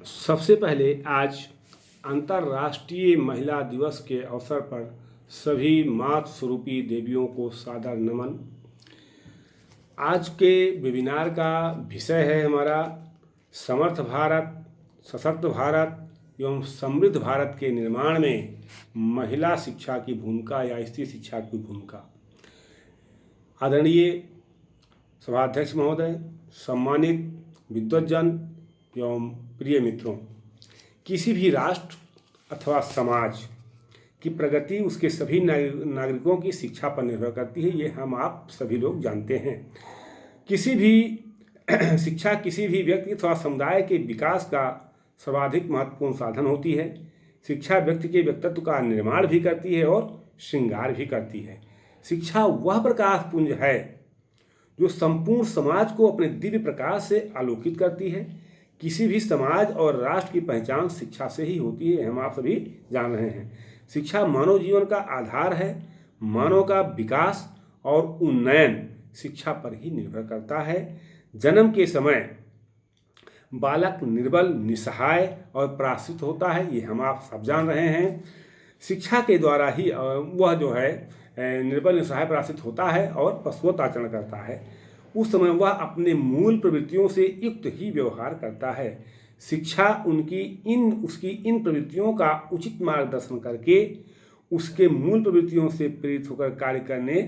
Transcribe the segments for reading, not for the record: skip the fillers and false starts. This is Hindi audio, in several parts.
सबसे पहले आज अंतर्राष्ट्रीय महिला दिवस के अवसर पर सभी मातृ स्वरूपी देवियों को सादर नमन। आज के वेबिनार का विषय है हमारा समर्थ भारत, सशक्त भारत एवं समृद्ध भारत के निर्माण में महिला शिक्षा की भूमिका या स्त्री शिक्षा की भूमिका। आदरणीय सभाध्यक्ष महोदय, सम्मानित विद्वज्जन एवं प्रिय मित्रों, किसी भी राष्ट्र अथवा समाज की प्रगति उसके सभी नागरिकों की शिक्षा पर निर्भर करती है। ये हम आप सभी लोग जानते हैं। किसी भी शिक्षा किसी भी व्यक्ति अथवा समुदाय के विकास का सर्वाधिक महत्वपूर्ण साधन होती है। शिक्षा व्यक्ति के व्यक्तित्व का निर्माण भी करती है और श्रृंगार भी करती है। शिक्षा वह प्रकाश पुंज है जो संपूर्ण समाज को अपने दिव्य प्रकाश से आलोकित करती है। किसी भी समाज और राष्ट्र की पहचान शिक्षा से ही होती है, हम आप सभी जान रहे हैं। शिक्षा मानव जीवन का आधार है। मानव का विकास और उन्नयन शिक्षा पर ही निर्भर करता है। जन्म के समय बालक निर्बल, निसहाय और पराश्रित होता है, ये हम आप सब जान रहे हैं। शिक्षा के द्वारा ही वह जो है निर्बल, निसहाय, पराश्रित होता है और पशुवत आचरण करता है। उस समय वह अपने मूल प्रवृत्तियों से युक्त ही व्यवहार करता है। शिक्षा उसकी इन प्रवृत्तियों का उचित मार्गदर्शन करके उसके मूल प्रवृत्तियों से प्रेरित होकर कार्य करने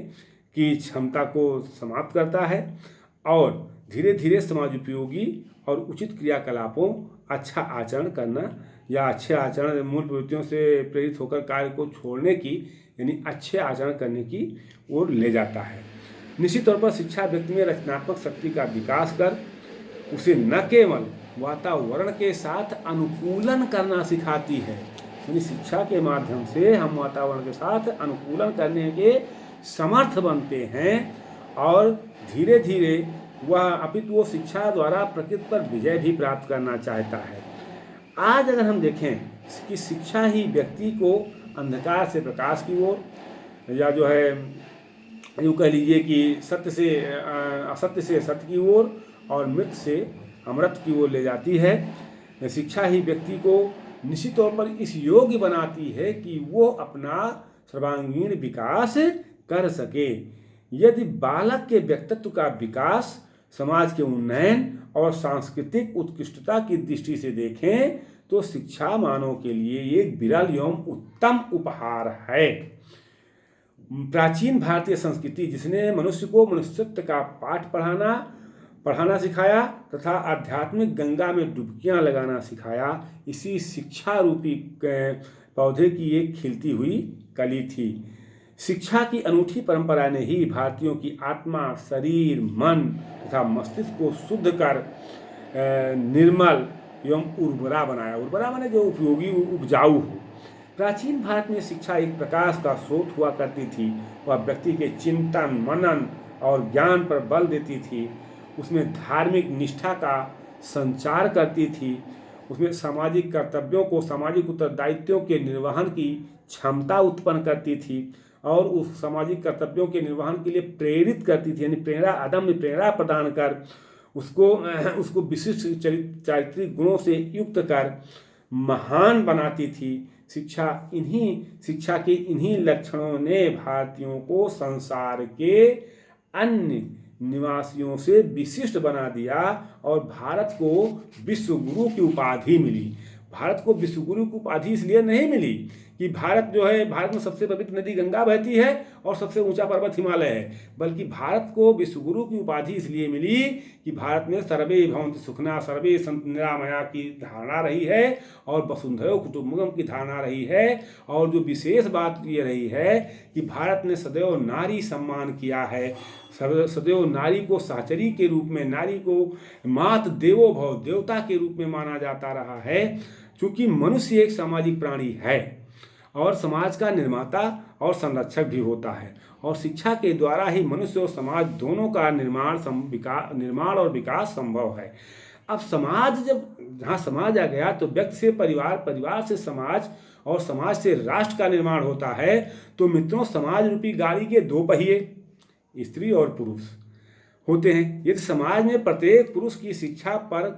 की क्षमता को समाप्त करता है और धीरे धीरे समाज उपयोगी और उचित क्रियाकलापों, अच्छा आचरण करना या अच्छे आचरण, मूल प्रवृत्तियों से प्रेरित होकर कार्य को छोड़ने की यानी अच्छे आचरण करने की ओर ले जाता है। निश्चित तौर पर शिक्षा व्यक्ति में रचनात्मक शक्ति का विकास कर उसे न केवल वातावरण के साथ अनुकूलन करना सिखाती है, यानी शिक्षा के माध्यम से हम वातावरण के साथ अनुकूलन करने के समर्थ बनते हैं और धीरे धीरे वो शिक्षा द्वारा प्रकृति पर विजय भी प्राप्त करना चाहता है। आज अगर हम देखें कि शिक्षा ही व्यक्ति को अंधकार से प्रकाश की ओर या जो है यूँ कह लीजिए कि असत्य से सत्य की ओर और मृत से अमृत की ओर ले जाती है। शिक्षा ही व्यक्ति को निश्चित तौर पर इस योग्य बनाती है कि वो अपना सर्वांगीण विकास कर सके। यदि बालक के व्यक्तित्व का विकास समाज के उन्नयन और सांस्कृतिक उत्कृष्टता की दृष्टि से देखें तो शिक्षा मानव के लिए एक विरल एवं उत्तम उपहार है। प्राचीन भारतीय संस्कृति जिसने मनुष्य को मनुष्यत्व का पाठ पढ़ाना सिखाया तथा आध्यात्मिक गंगा में डुबकियां लगाना सिखाया, इसी शिक्षा रूपी पौधे की एक खिलती हुई कली थी। शिक्षा की अनूठी परंपरा ने ही भारतीयों की आत्मा, शरीर, मन तथा मस्तिष्क को शुद्ध कर निर्मल एवं उर्वरा बनाया। उर्वरा माने जो उपयोगी, उपजाऊ हो। प्राचीन भारत में शिक्षा एक प्रकाश का स्रोत हुआ करती थी। वह व्यक्ति के चिंतन, मनन और ज्ञान पर बल देती थी। उसमें धार्मिक निष्ठा का संचार करती थी। उसमें सामाजिक कर्तव्यों को, सामाजिक उत्तरदायित्वों के निर्वहन की क्षमता उत्पन्न करती थी और उस सामाजिक कर्तव्यों के निर्वहन के लिए प्रेरित करती थी, यानी अदम्य प्रेरणा प्रदान कर उसको विशिष्ट चारित्रिक गुणों से युक्त कर महान बनाती थी। शिक्षा के इन्हीं लक्षणों ने भारतीयों को संसार के अन्य निवासियों से विशिष्ट बना दिया और भारत को विश्व गुरु की उपाधि मिली। भारत को विश्व गुरु की उपाधि इसलिए नहीं मिली कि भारत में सबसे पवित्र नदी गंगा बहती है और सबसे ऊंचा पर्वत हिमालय है, बल्कि भारत को विश्व गुरु की उपाधि इसलिए मिली कि भारत में सर्वे भवन्तु सुखिनः, सर्वे सन्तु निरामया की धारणा रही है और वसुधैव कुटुम्बकम की धारणा रही है। और जो विशेष बात ये रही है कि भारत ने सदैव नारी सम्मान किया है, सदैव नारी को सहचरी के रूप में, नारी को मात देवो भव, देवता के रूप में माना जाता रहा है। क्योंकि मनुष्य एक सामाजिक प्राणी है और समाज का निर्माता और संरक्षक भी होता है और शिक्षा के द्वारा ही मनुष्य और समाज दोनों का निर्माण और विकास संभव है। अब जहाँ समाज आ गया तो व्यक्ति से परिवार, परिवार से समाज और समाज से राष्ट्र का निर्माण होता है। तो मित्रों, समाज रूपी गाड़ी के दो पहिए, स्त्री और पुरुष होते हैं। यदि समाज में प्रत्येक पुरुष की शिक्षा पर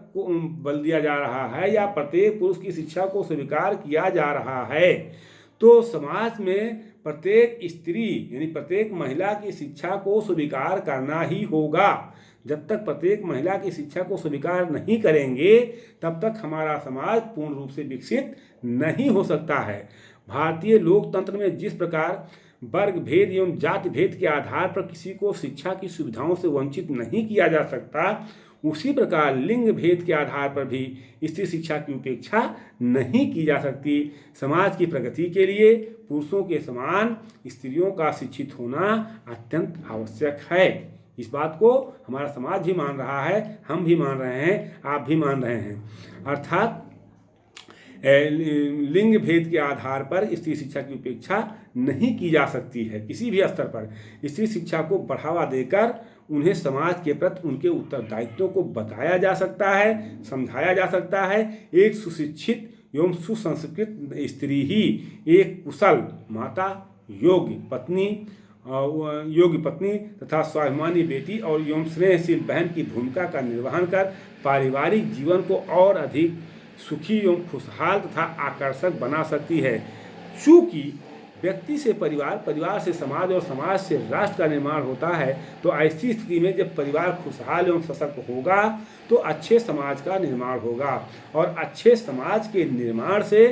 बल दिया जा रहा है या प्रत्येक पुरुष की शिक्षा को स्वीकार किया जा रहा है, तो समाज में प्रत्येक स्त्री यानी प्रत्येक महिला की शिक्षा को स्वीकार करना ही होगा। जब तक प्रत्येक महिला की शिक्षा को स्वीकार नहीं करेंगे, तब तक हमारा समाज पूर्ण रूप से विकसित नहीं हो सकता है। भारतीय लोकतंत्र में जिस प्रकार वर्ग भेद एवं जाति भेद के आधार पर किसी को शिक्षा की सुविधाओं से वंचित नहीं किया जा सकता, उसी प्रकार लिंग भेद के आधार पर भी स्त्री शिक्षा की उपेक्षा नहीं की जा सकती। समाज की प्रगति के लिए पुरुषों के समान स्त्रियों का शिक्षित होना अत्यंत आवश्यक है। इस बात को हमारा समाज भी मान रहा है, हम भी मान रहे हैं, आप भी मान रहे हैं। अर्थात लिंग भेद के आधार पर स्त्री शिक्षा की उपेक्षा नहीं की जा सकती है। किसी भी स्तर पर स्त्री शिक्षा को बढ़ावा देकर उन्हें समाज के प्रति उनके उत्तरदायित्वों को बताया जा सकता है, समझाया जा सकता है। एक सुशिक्षित एवं सुसंस्कृत स्त्री ही एक कुशल माता, योग्य पत्नी तथा स्वाभिमानी बेटी और एवं स्नेहशील बहन की भूमिका का निर्वहन कर पारिवारिक जीवन को और अधिक सुखी एवं खुशहाल तथा आकर्षक बना सकती है। चूँकि व्यक्ति से परिवार, परिवार से समाज और समाज से राष्ट्र का निर्माण होता है, तो ऐसी स्थिति में जब परिवार खुशहाल एवं सशक्त होगा तो अच्छे समाज का निर्माण होगा और अच्छे समाज के निर्माण से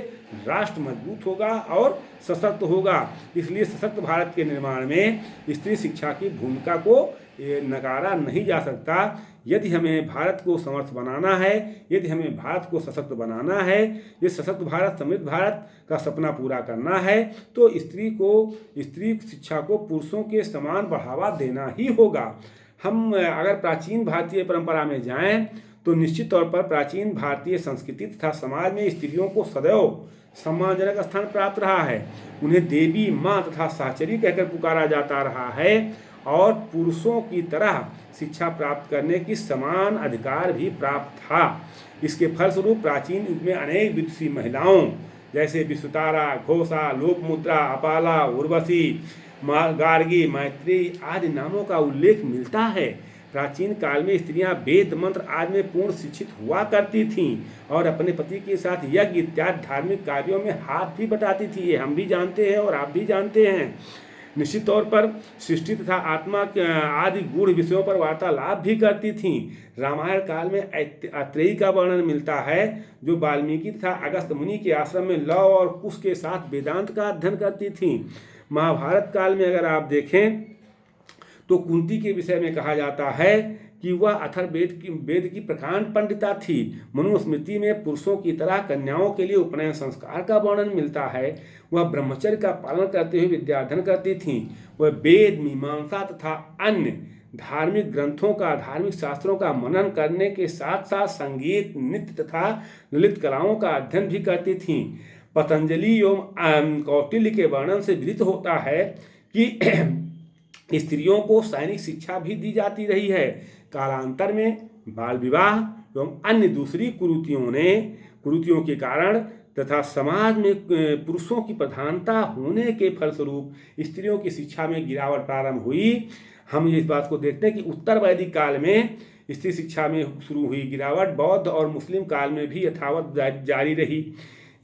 राष्ट्र मजबूत होगा और सशक्त होगा। इसलिए सशक्त भारत के निर्माण में स्त्री शिक्षा की भूमिका को नकारा नहीं जा सकता। यदि हमें भारत को समर्थ बनाना है, यदि हमें भारत को सशक्त बनाना है, ये सशक्त भारत, समृद्ध भारत का सपना पूरा करना है, तो स्त्री शिक्षा को पुरुषों के समान बढ़ावा देना ही होगा। हम अगर प्राचीन भारतीय परंपरा में जाएं, तो निश्चित तौर पर प्राचीन भारतीय संस्कृति तथा समाज में स्त्रियों को सदैव सम्मानजनक स्थान प्राप्त रहा है। उन्हें देवी, माँ तथा साहचरी कहकर पुकारा जाता रहा है और पुरुषों की तरह शिक्षा प्राप्त करने की समान अधिकार भी प्राप्त था। इसके फलस्वरूप प्राचीन युग में अनेक विदुषी महिलाओं जैसे विश्वतारा, घोषा, लोपमुद्रा, अपाला, उर्वशी, गार्गी, मैत्री आदि नामों का उल्लेख मिलता है। प्राचीन काल में स्त्रियां वेद, मंत्र आदि में पूर्ण शिक्षित हुआ करती थीं और अपने पति के साथ यज्ञ इत्यादि धार्मिक कार्यों में हाथ भी बटाती थी। ये हम भी जानते हैं और आप भी जानते हैं। निश्चित तौर पर सृष्टि तथा आत्मा आदि गूढ़ विषयों पर वार्तालाप भी करती थीं। रामायण काल में अत्रेयी का वर्णन मिलता है, जो वाल्मीकि तथा अगस्त्य मुनि के आश्रम में लव और कुश के साथ वेदांत का अध्ययन करती थीं। महाभारत काल में अगर आप देखें तो कुंती के विषय में कहा जाता है कि वह अथर्ववेद की प्रकांड पंडिता थी। मनुस्मृति में पुरुषों की तरह कन्याओं के लिए उपनयन संस्कार का वर्णन मिलता है। वह ब्रह्मचर्य का पालन करते हुए विद्याध्ययन करती थीं। वह वेद, मीमांसा तथा अन्य धार्मिक ग्रंथों का, धार्मिक शास्त्रों का मनन करने के साथ साथ संगीत, नृत्य तथा ललित कलाओं का अध्ययन भी करती थीं। पतंजलि एवं कौटिल्य के वर्णन से विदित होता है कि स्त्रियों को सैनिक शिक्षा भी दी जाती रही है। कालांतर में बाल विवाह एवं अन्य दूसरी कुरीतियों के कारण तथा समाज में पुरुषों की प्रधानता होने के फलस्वरूप स्त्रियों की शिक्षा में गिरावट प्रारंभ हुई। हम इस बात को देखते हैं कि उत्तर वैदिक काल में स्त्री शिक्षा में शुरू हुई गिरावट बौद्ध और मुस्लिम काल में भी यथावत जारी रही।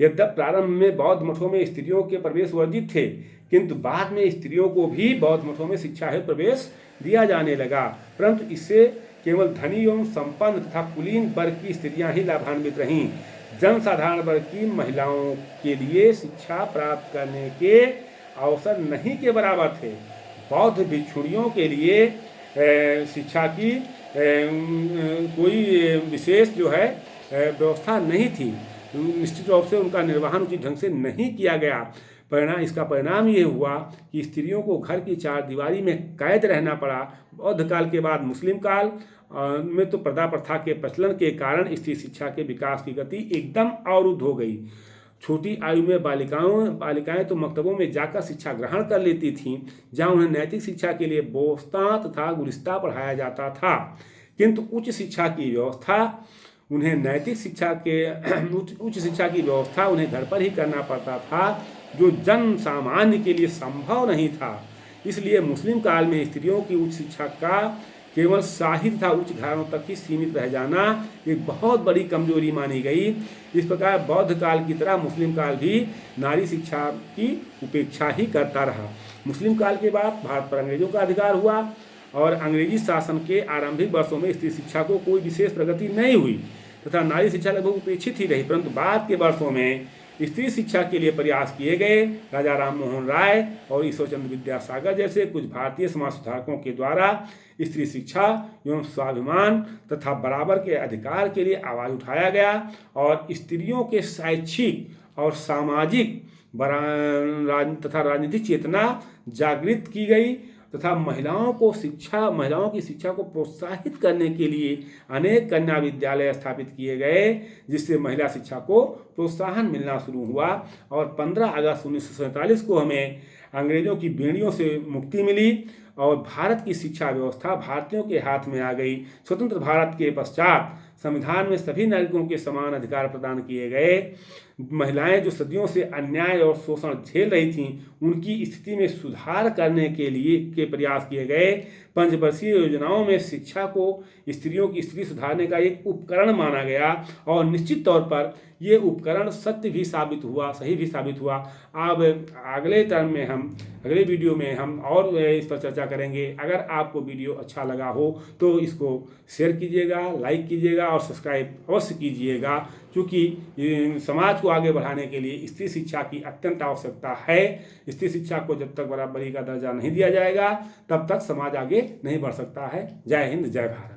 यद्यपि प्रारंभ में बौद्ध मठों में स्त्रियों के प्रवेश वर्जित थे, किंतु बाद में स्त्रियों को भी बौद्ध मठों में शिक्षा हेतु प्रवेश दिया जाने लगा। परंतु इससे केवल धनी एवं संपन्न तथा कुलीन वर्ग की स्त्रियां ही लाभान्वित रहीं। जनसाधारण वर्ग की महिलाओं के लिए शिक्षा प्राप्त करने के अवसर नहीं के बराबर थे। बौद्ध भिक्षुणियों के लिए शिक्षा की कोई विशेष व्यवस्था नहीं थी। निश्चित रूप से उनका निर्वहन उचित ढंग से नहीं किया गया। इसका परिणाम ये हुआ कि स्त्रियों को घर की चार दीवारी में कैद रहना पड़ा। बौद्ध काल के बाद मुस्लिम काल में तो प्रथा प्रथा के प्रचलन के कारण स्त्री शिक्षा के विकास की गति एकदम अवरुद्ध हो गई। छोटी आयु में बालिकाएं तो मकतबों में जाकर शिक्षा ग्रहण कर लेती थीं, जहां उन्हें नैतिक शिक्षा के लिए बोस्ता तथा गुलिस्ता पढ़ाया जाता था, किंतु उच्च शिक्षा की व्यवस्था उन्हें घर पर ही करना पड़ता था, जो जन सामान्य के लिए संभव नहीं था। इसलिए मुस्लिम काल में स्त्रियों की उच्च शिक्षा केवल शाही तथा उच्च घरानों तक ही सीमित रह जाना एक बहुत बड़ी कमजोरी मानी गई। इस प्रकार बौद्ध काल की तरह मुस्लिम काल भी नारी शिक्षा की उपेक्षा ही करता रहा। मुस्लिम काल के बाद भारत पर अंग्रेजों का अधिकार हुआ और अंग्रेजी शासन के आरंभिक वर्षों में स्त्री शिक्षा को कोई विशेष प्रगति नहीं हुई तथा नारी शिक्षा लगभग उपेक्षित ही रही। परंतु बाद के वर्षों में स्त्री शिक्षा के लिए प्रयास किए गए। राजा राम मोहन राय और ईश्वरचंद्र विद्यासागर जैसे कुछ भारतीय समाज सुधारकों के द्वारा स्त्री शिक्षा एवं स्वाभिमान तथा बराबर के अधिकार के लिए आवाज उठाया गया और स्त्रियों के शैक्षिक और सामाजिक तथा राजनीतिक चेतना जागृत की गई तथा महिलाओं की शिक्षा को प्रोत्साहित करने के लिए अनेक कन्या विद्यालय स्थापित किए गए, जिससे महिला शिक्षा को प्रोत्साहन मिलना शुरू हुआ और 15 अगस्त 1947 को हमें अंग्रेजों की बेड़ियों से मुक्ति मिली और भारत की शिक्षा व्यवस्था भारतीयों के हाथ में आ गई। स्वतंत्र भारत के पश्चात संविधान में सभी नागरिकों के समान अधिकार प्रदान किए गए। महिलाएं जो सदियों से अन्याय और शोषण झेल रही थीं, उनकी स्थिति में सुधार करने के प्रयास किए गए। पंचवर्षीय योजनाओं में शिक्षा को स्त्रियों की स्थिति सुधारने का एक उपकरण माना गया और निश्चित तौर पर ये उपकरण सत्य भी साबित हुआ, सही भी साबित हुआ। अब अगले वीडियो में हम और इस पर चर्चा करेंगे। अगर आपको वीडियो अच्छा लगा हो तो इसको शेयर कीजिएगा, लाइक कीजिएगा और सब्सक्राइब अवश्य कीजिएगा, क्योंकि समाज को आगे बढ़ाने के लिए स्त्री शिक्षा की अत्यंत आवश्यकता है। स्त्री शिक्षा को जब तक बराबरी का दर्जा नहीं दिया जाएगा तब तक समाज आगे नहीं बढ़ सकता है। जय हिंद, जय भारत।